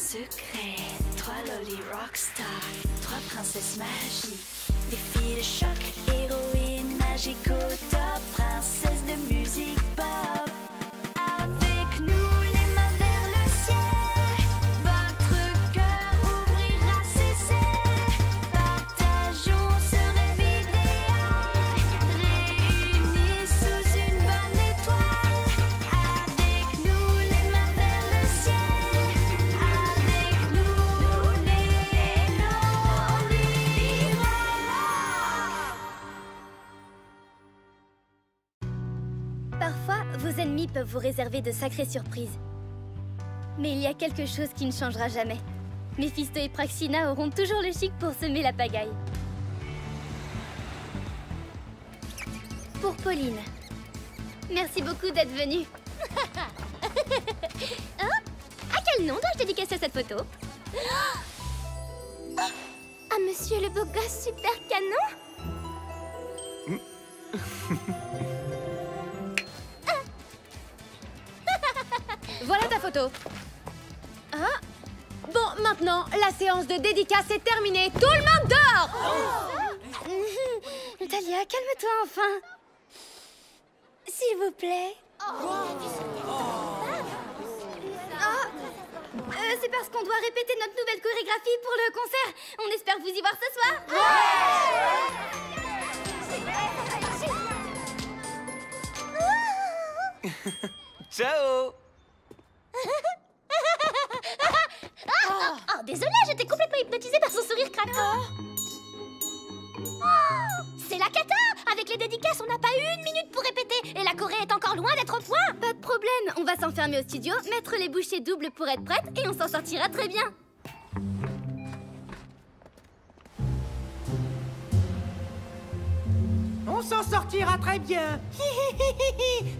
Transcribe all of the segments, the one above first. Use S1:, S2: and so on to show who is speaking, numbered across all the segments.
S1: secret, 3 lolly rockstars, 3 princesses magiques, des filles de choc, héroïnes magiques au top, princesses de musique pop. Avec nous, les mains vers le ciel, votre cœur ouvrira ses ailes. Partageons ce rêve idéal, réunis sous une bonne étoile. Avec nous, les mains vers le ciel, avec nous, les Lolly Rock.
S2: Parfois, vos ennemis peuvent vous réserver de sacrées surprises. Mais il y a quelque chose qui ne changera jamais. Méphisto et Praxina auront toujours le chic pour semer la pagaille. Pour Pauline. Merci beaucoup d'être venue. Hein? À quel nom dois-je dédicacer cette photo? À monsieur le beau gosse super canon?
S3: Voilà ta photo. Ah. Bon, maintenant, la séance de dédicace est terminée. Tout le monde dort.
S2: Talia, calme-toi enfin. S'il vous plaît. C'est parce qu'on doit répéter notre nouvelle chorégraphie pour le concert. On espère vous y voir ce soir.
S4: Ciao.
S2: Oh, désolée, j'étais complètement hypnotisée par son sourire craquant. C'est la cata! Avec les dédicaces, on n'a pas eu 1 minute pour répéter. Et la Corée est encore loin d'être au point. Pas de problème, on va s'enfermer au studio, mettre les bouchées doubles pour être prête et on s'en sortira très bien.
S5: On s'en sortira très bien.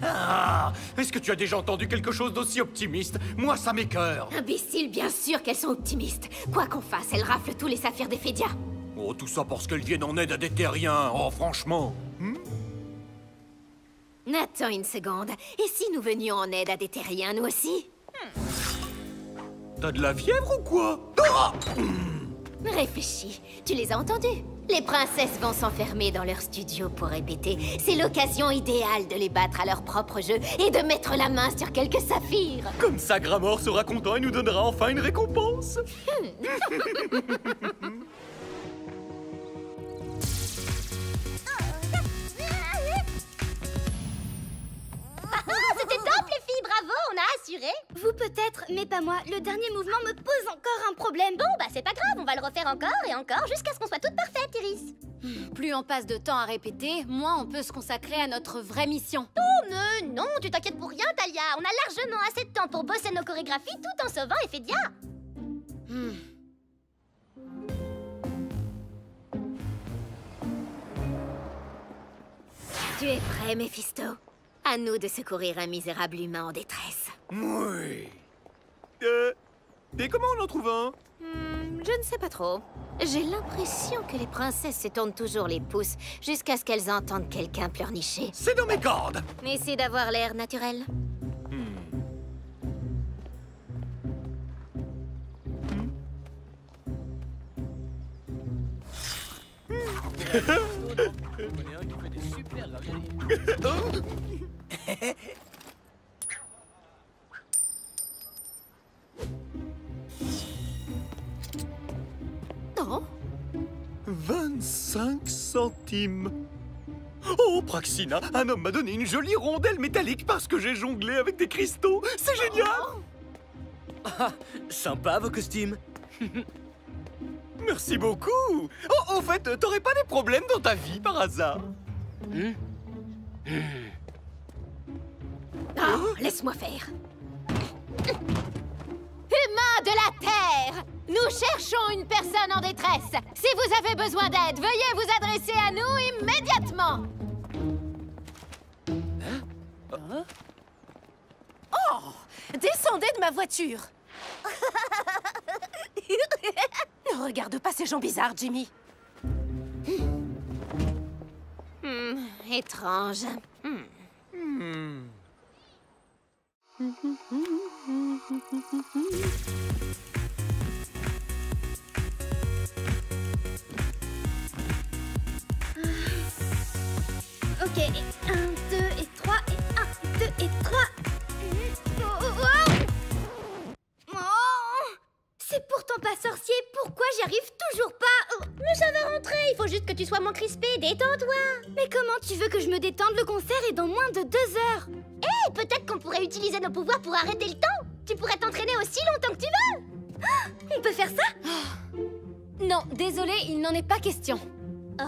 S4: Ah, est-ce que tu as déjà entendu quelque chose d'aussi optimiste? Moi, ça m'écœure.
S6: Imbécile, bien sûr qu'elles sont optimistes. Quoi qu'on fasse, elles raflent tous les saphirs des Fédias.
S4: Oh, tout ça parce qu'elles viennent en aide à des terriens. Oh, franchement.
S6: Attends une seconde. Et si nous venions en aide à des terriens, nous aussi?
S4: T'as de la fièvre ou quoi? Ah!
S6: Réfléchis. Tu les as entendus? Les princesses vont s'enfermer dans leur studio pour répéter. C'est l'occasion idéale de les battre à leur propre jeu et de mettre la main sur quelques saphirs.
S4: Comme ça, Gramor sera content et nous donnera enfin une récompense.
S2: C'était top les filles, bravo, on a assuré. Vous peut-être, mais pas moi. Le dernier mouvement me pose encore un problème. Bon, bah c'est pas grave, on va le refaire encore et encore jusqu'à ce qu'on soit toutes parfaites, Iris.
S3: Plus on passe de temps à répéter, moins on peut se consacrer à notre vraie mission.
S2: Oh, mais non, tu t'inquiètes pour rien, Talia. On a largement assez de temps pour bosser nos chorégraphies tout en sauvant Ephédia.
S6: Tu es prêt, Méphisto? À nous de secourir un misérable humain en détresse.
S4: Oui. Et comment on en trouve un?
S6: Je ne sais pas trop. J'ai l'impression que les princesses se tournent toujours les pouces jusqu'à ce qu'elles entendent quelqu'un pleurnicher.
S4: C'est dans mes cordes.
S6: Essaie d'avoir l'air naturel. Non?
S4: 25 centimes. Oh, Praxina, un homme m'a donné une jolie rondelle métallique parce que j'ai jonglé avec des cristaux. C'est génial.
S7: Sympa vos costumes.
S4: Merci beaucoup. Oh, au fait, t'aurais pas des problèmes dans ta vie par hasard?
S6: Oh, laisse-moi faire. Humains de la Terre, nous cherchons une personne en détresse. Si vous avez besoin d'aide, veuillez vous adresser à nous immédiatement.
S3: Oh! Descendez de ma voiture. Ne regarde pas ces gens bizarres, Jimmy.
S6: Étrange.
S2: sorcier, pourquoi j'y arrive toujours pas? Mais ça va rentrer, il faut juste que tu sois moins crispé, détends-toi. Mais comment tu veux que je me détende? Le concert est dans moins de 2 heures. Hé, peut-être qu'on pourrait utiliser nos pouvoirs pour arrêter le temps. Tu pourrais t'entraîner aussi longtemps que tu veux. On peut faire ça?
S3: Non, désolé, il n'en est pas question.
S2: Oh.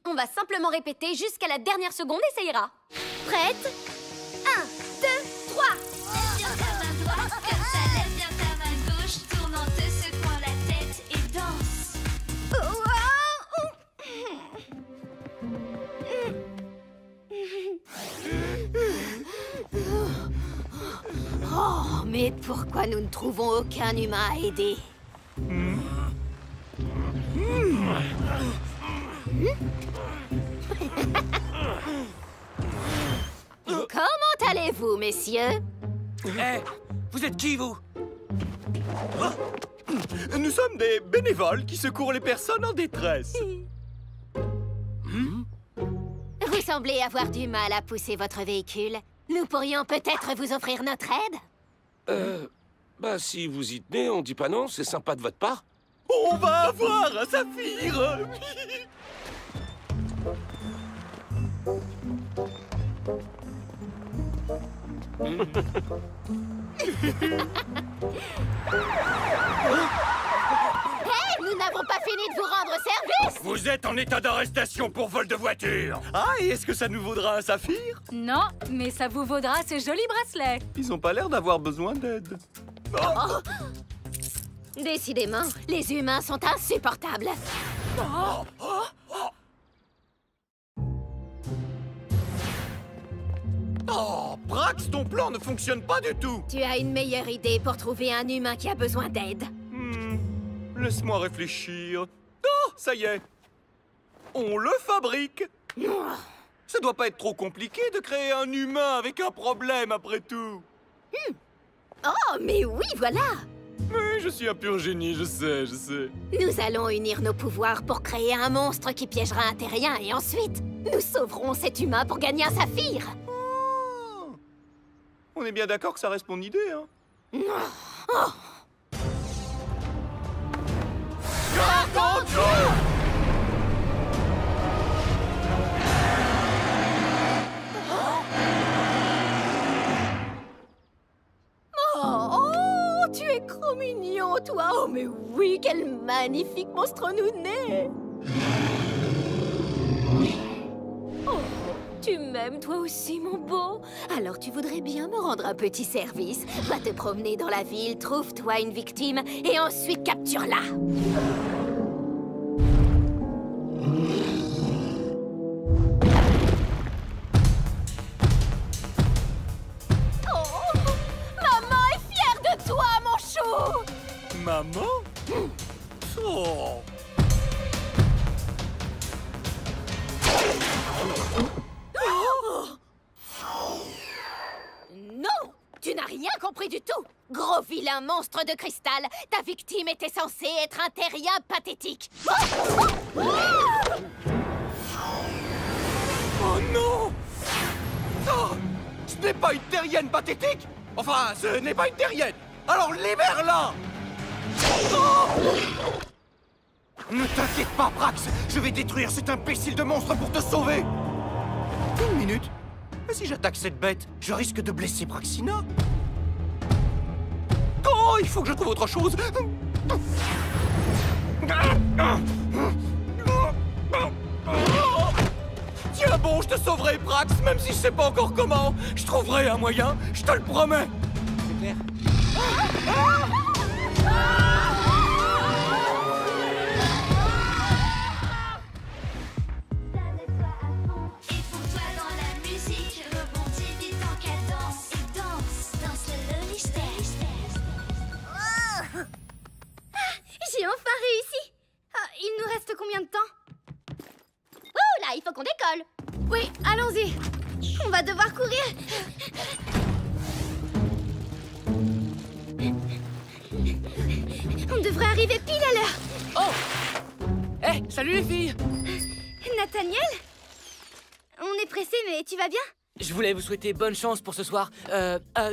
S3: On va simplement répéter jusqu'à la dernière seconde et ça ira.
S2: Prête? 1, 2, 3.
S1: Lève bien ta main droite, comme ça, lève bien ta main gauche, tourne en te secouant la tête et danse.
S6: Oh, mais pourquoi nous ne trouvons aucun humain à aider? Comment allez-vous, messieurs?
S5: Eh, vous êtes qui, vous?
S4: Nous sommes des bénévoles qui secourent les personnes en détresse.
S6: Vous semblez avoir du mal à pousser votre véhicule. Nous pourrions peut-être vous offrir notre aide?
S7: Bah si vous y tenez, on dit pas non, c'est sympa de votre part.
S4: On va avoir un saphir.
S6: Hey, nous n'avons pas fini de vous rendre service!
S4: Vous êtes en état d'arrestation pour vol de voiture. Ah, et est-ce que ça nous vaudra un saphir?
S3: Non, mais ça vous vaudra ce joli bracelet.
S4: Ils ont pas l'air d'avoir besoin d'aide.
S6: Oh. Décidément, les humains sont insupportables.
S4: Oh, Brax, ton plan ne fonctionne pas du tout.
S6: Tu as une meilleure idée pour trouver un humain qui a besoin d'aide?
S4: Laisse-moi réfléchir. Oh, ça y est. On le fabrique. Ça doit pas être trop compliqué de créer un humain avec un problème, après tout.
S6: Oh, mais oui, voilà!
S4: Mais je suis un pur génie, je sais.
S6: Nous allons unir nos pouvoirs pour créer un monstre qui piégera un terrien et ensuite, nous sauverons cet humain pour gagner un saphir!
S4: Oh. On est bien d'accord que ça reste mon idée, hein?
S6: Oh.
S4: Gargantua!
S6: Oh, tu es trop mignon, toi! Oh, mais oui, quel magnifique monstre nous naît! Oh, tu m'aimes toi aussi, mon beau? Alors tu voudrais bien me rendre un petit service? Va te promener dans la ville, trouve-toi une victime et ensuite capture-la!
S4: Maman? Oh.
S6: Non! Tu n'as rien compris du tout! Gros vilain monstre de cristal! Ta victime était censée être un terrien pathétique!
S4: Oh non! Oh, ce n'est pas une terrienne pathétique! Enfin, ce n'est pas une terrienne! Alors libère-la! Oh! Ne t'inquiète pas, Brax! Je vais détruire cet imbécile de monstre pour te sauver! Une minute. Mais si j'attaque cette bête, je risque de blesser Praxina. Oh, il faut que je trouve autre chose! Tiens bon, je te sauverai, Brax, même si je sais pas encore comment. Je trouverai un moyen, je te le promets.
S7: C'est clair?
S1: Et pour toi dans la musique, rebondis vite en cadence et danse le lolistère.
S2: J'ai enfin réussi. Ah, il nous reste combien de temps? Oh là, il faut qu'on décolle. Oui, allons-y. On va devoir courir. On devrait arriver pile à l'heure.
S5: Oh! Eh, salut les filles!
S2: Nathaniel? On est pressé, mais tu vas bien?
S5: Je voulais vous souhaiter bonne chance pour ce soir.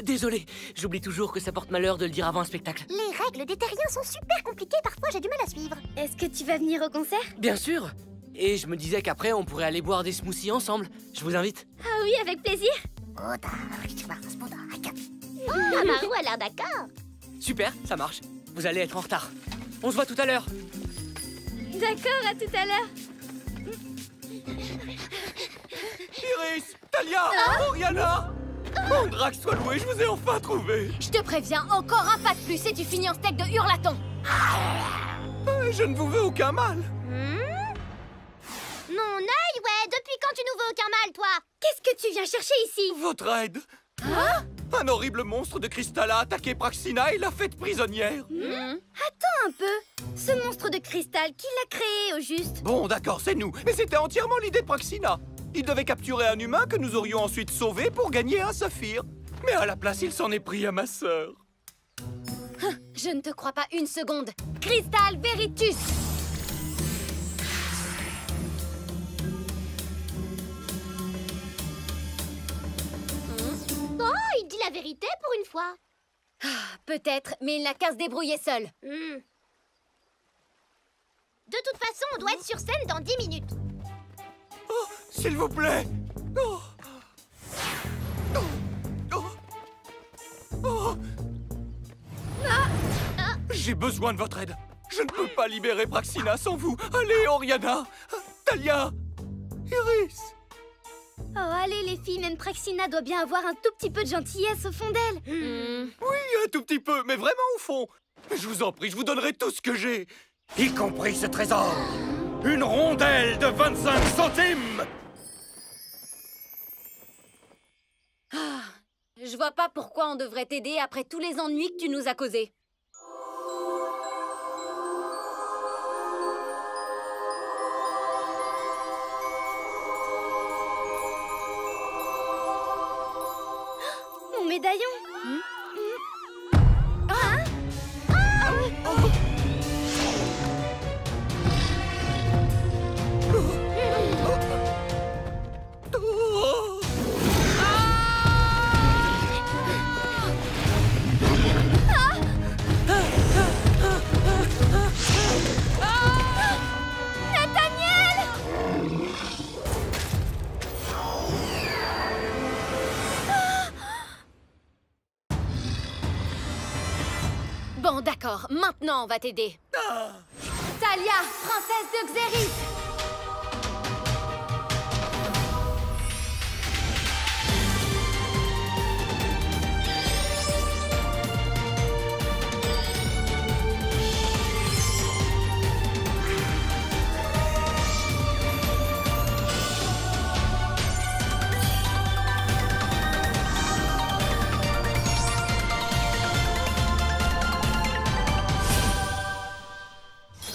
S5: Désolé, j'oublie toujours que ça porte malheur de le dire avant un spectacle.
S2: Les règles des terriens sont super compliquées, parfois j'ai du mal à suivre. Est-ce que tu vas venir au concert?
S5: Bien sûr. Et je me disais qu'après, on pourrait aller boire des smoothies ensemble. Je vous invite.
S2: Ah oui, avec plaisir. Amaru a l'air d'accord.
S5: Super, ça marche. Vous allez être en retard. On se voit tout à l'heure.
S2: D'accord, à tout à l'heure.
S4: Iris, Talia, Oriana. Mandrax soit loué, je vous ai enfin trouvé.
S3: Je te préviens, encore un pas de plus et tu finis en steak de hurlaton.
S4: Je ne vous veux aucun mal.
S2: Mon œil, ouais. Depuis quand tu nous veux aucun mal, toi? Qu'est-ce que tu viens chercher ici?
S4: Votre aide. Un horrible monstre de cristal a attaqué Praxina et l'a faite prisonnière.
S2: Attends un peu. Ce monstre de cristal, qui l'a créé au juste?
S4: Bon, d'accord, c'est nous. Mais c'était entièrement l'idée de Praxina. Il devait capturer un humain que nous aurions ensuite sauvé pour gagner un saphir. Mais à la place, il s'en est pris à ma sœur.
S3: Je ne te crois pas une seconde. Crystal Veritus.
S2: Oh, il dit la vérité pour une fois.
S3: Peut-être, mais il n'a qu'à se débrouiller seul.
S2: De toute façon, on doit être sur scène dans 10 minutes.
S4: Oh, s'il vous plaît. Oh. Oh. Oh. Oh. J'ai besoin de votre aide. Je ne peux pas libérer Praxina sans vous. Allez, Oriana, Talia, Iris.
S2: Oh, allez les filles, même Praxina doit bien avoir un tout petit peu de gentillesse au fond d'elle.
S4: Oui, un tout petit peu, mais vraiment au fond. Je vous en prie, je vous donnerai tout ce que j'ai. Y compris ce trésor. Une rondelle de 25 centimes.
S3: Je vois pas pourquoi on devrait t'aider après tous les ennuis que tu nous as causés.
S2: Mon médaillon.
S3: Bon, d'accord, maintenant on va t'aider. Talia, princesse de Xéris.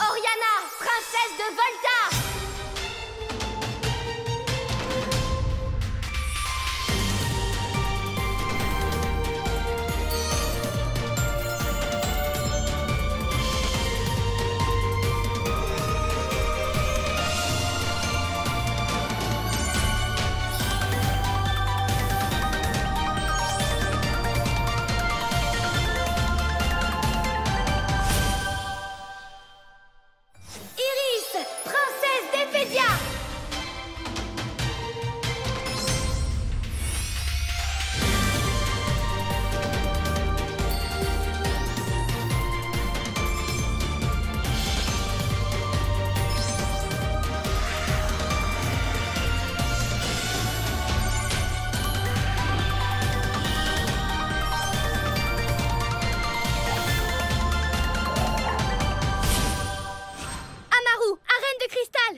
S2: Oriana, princesse de Volta. Iris, princesse d'Éphédia. Amaru, arène de cristal.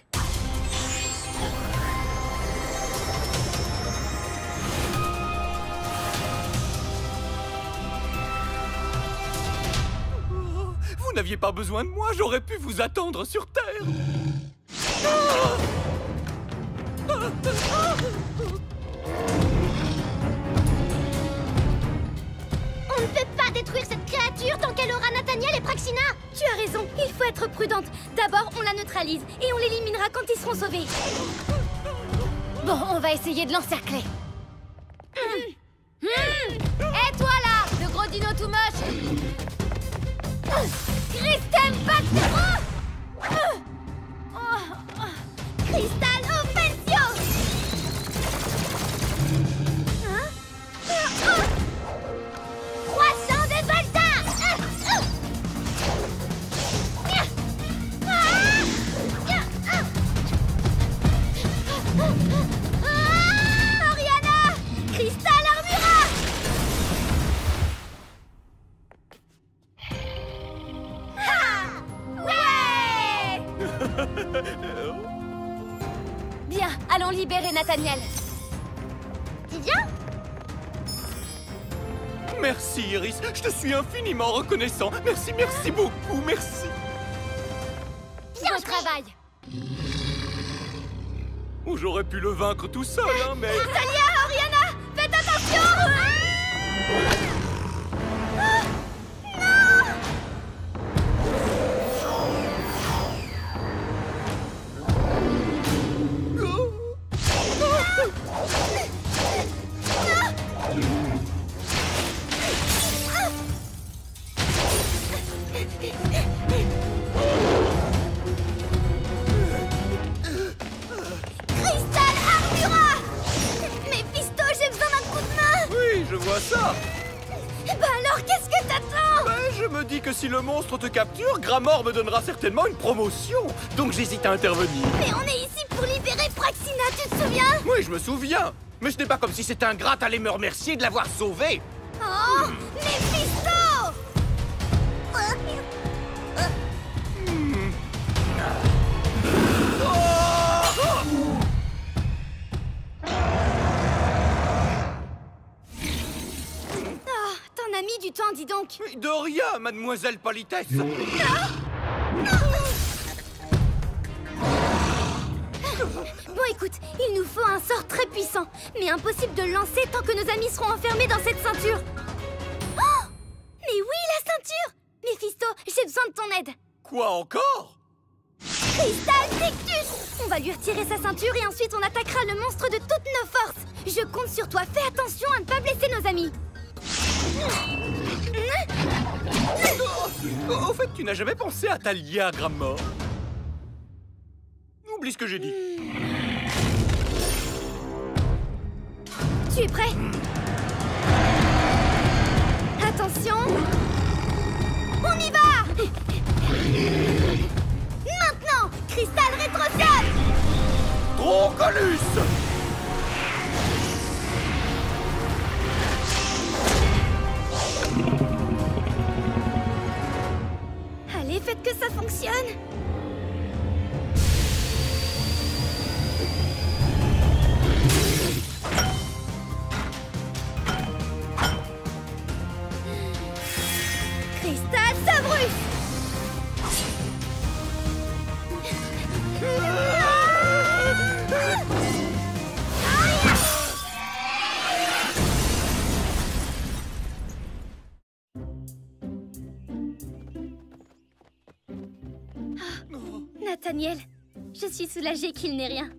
S4: Vous n'aviez pas besoin de moi, j'aurais pu vous attendre sur Terre.
S2: On ne peut pas détruire cette créature tant qu'elle aura Nathaniel et Praxina. Tu as raison, il faut être prudente. D'abord, on la neutralise et on l'éliminera quand ils seront sauvés.
S3: Bon, on va essayer de l'encercler. allons libérer Nathaniel.
S2: Tu viens?
S4: Merci, Iris. Je te suis infiniment reconnaissant. Merci, merci beaucoup, merci.
S3: Bon travail.
S4: Oh, j'aurais pu le vaincre tout seul, hein, mais...
S2: Talia, Oriana, faites attention! Cristal Armura! Mephisto, j'ai besoin d'un coup de main!
S4: Oui, je vois ça.
S2: Bah alors, qu'est-ce que t'attends?
S4: Ben, je me dis que si le monstre te capture, Gramor me donnera certainement une promotion. Donc j'hésite à intervenir.
S2: Mais on est ici pour libérer Praxina, tu te souviens?
S4: Oui, je me souviens. Mais ce n'est pas comme si c'était ingrat d'aller me remercier de l'avoir sauvée.
S2: Oh, Mephisto! Oh, t'en as mis du temps, dis donc.
S4: Mais de rien, mademoiselle Politesse.
S2: Bon, écoute, il nous faut un sort très puissant, mais impossible de le lancer tant que nos amis seront enfermés dans cette ceinture. Oh! Mais oui, la ceinture! Mephisto, j'ai besoin de ton aide.
S4: Quoi encore?
S2: Cristal Pictus! On va lui retirer sa ceinture et ensuite on attaquera le monstre de toutes nos forces. Je compte sur toi, fais attention à ne pas blesser nos amis.
S4: Au fait, tu n'as jamais pensé à Talia, Gramor? Oublie ce que j'ai dit.
S2: Tu es prêt? Attention! On y va! Maintenant! Cristal rétrocède!
S4: Trocolus!
S2: Allez, faites que ça fonctionne! Cristal Sabrus! Nathaniel, je suis soulagée qu'il n'ait rien.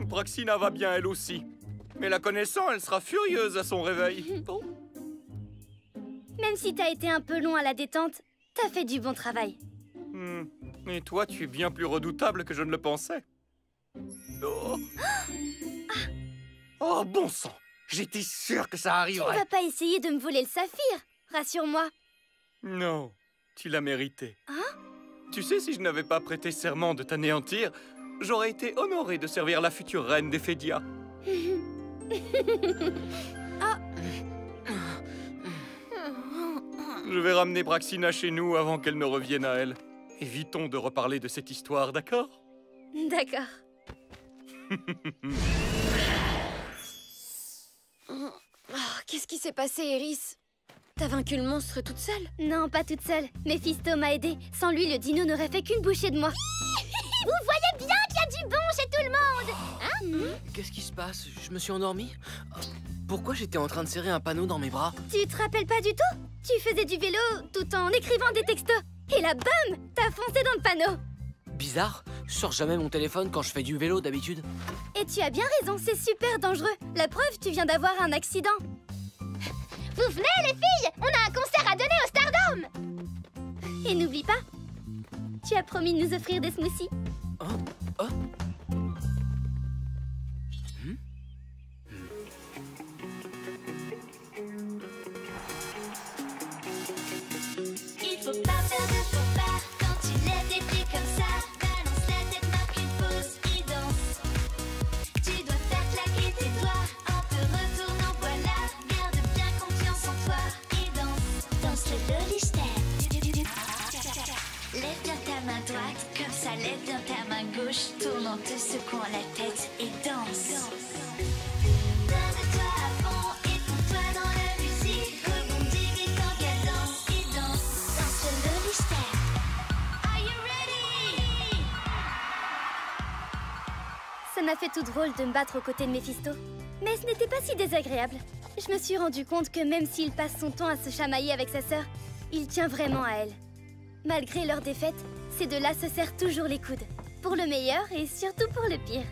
S4: Praxina va bien, elle aussi. Mais la connaissant, elle sera furieuse à son réveil. Oh.
S2: Même si t'as été un peu long à la détente, t'as fait du bon travail.
S4: Et toi, tu es bien plus redoutable que je ne le pensais. Oh, oh bon sang! J'étais sûr que ça
S2: Tu
S4: arriverait.
S2: ne vas pas essayer de me voler le saphir, rassure-moi.
S4: Non, tu l'as mérité.
S2: Hein?
S4: Tu sais, si je n'avais pas prêté serment de t'anéantir, j'aurais été honoré de servir la future reine d'Ephédia. Je vais ramener Praxina chez nous avant qu'elle ne revienne à elle. Évitons de reparler de cette histoire, d'accord?
S2: D'accord.
S3: Qu'est-ce qui s'est passé, Iris? T'as vaincu le monstre toute seule?
S2: Non, pas toute seule. Mephisto m'a aidée. Sans lui, le dino n'aurait fait qu'une bouchée de moi. Vous voyez bien qu'il y a du bon chez tout le monde, hein?
S5: Qu'est-ce qui se passe? Je me suis endormi? Pourquoi j'étais en train de serrer un panneau dans mes bras?
S2: Tu te rappelles pas du tout? Tu faisais du vélo tout en écrivant des textos. Et là, bam! T'as foncé dans le panneau.
S5: Bizarre, je sors jamais mon téléphone quand je fais du vélo d'habitude.
S2: Et tu as bien raison, c'est super dangereux. La preuve, tu viens d'avoir un accident. Vous venez, les filles? On a un concert à donner au Stardome! Et n'oublie pas, tu as promis de nous offrir des smoothies.
S5: Oh.
S1: Il faut pas faire de faux pas quand tu lèves tes pieds comme ça. Balance la tête, marque une pause et danse. Tu dois faire claquer tes doigts en te retournant, voilà. Garde bien confiance en toi et danse. Danse le loli step. Lève bien ta main droite, comme ça lève bien ta main gauche.
S2: m'a fait tout drôle de me battre aux côtés de Méphisto. Mais ce n'était pas si désagréable. Je me suis rendu compte que même s'il passe son temps à se chamailler avec sa sœur, il tient vraiment à elle. Malgré leur défaite, ces deux-là se serrent toujours les coudes. Pour le meilleur et surtout pour le pire.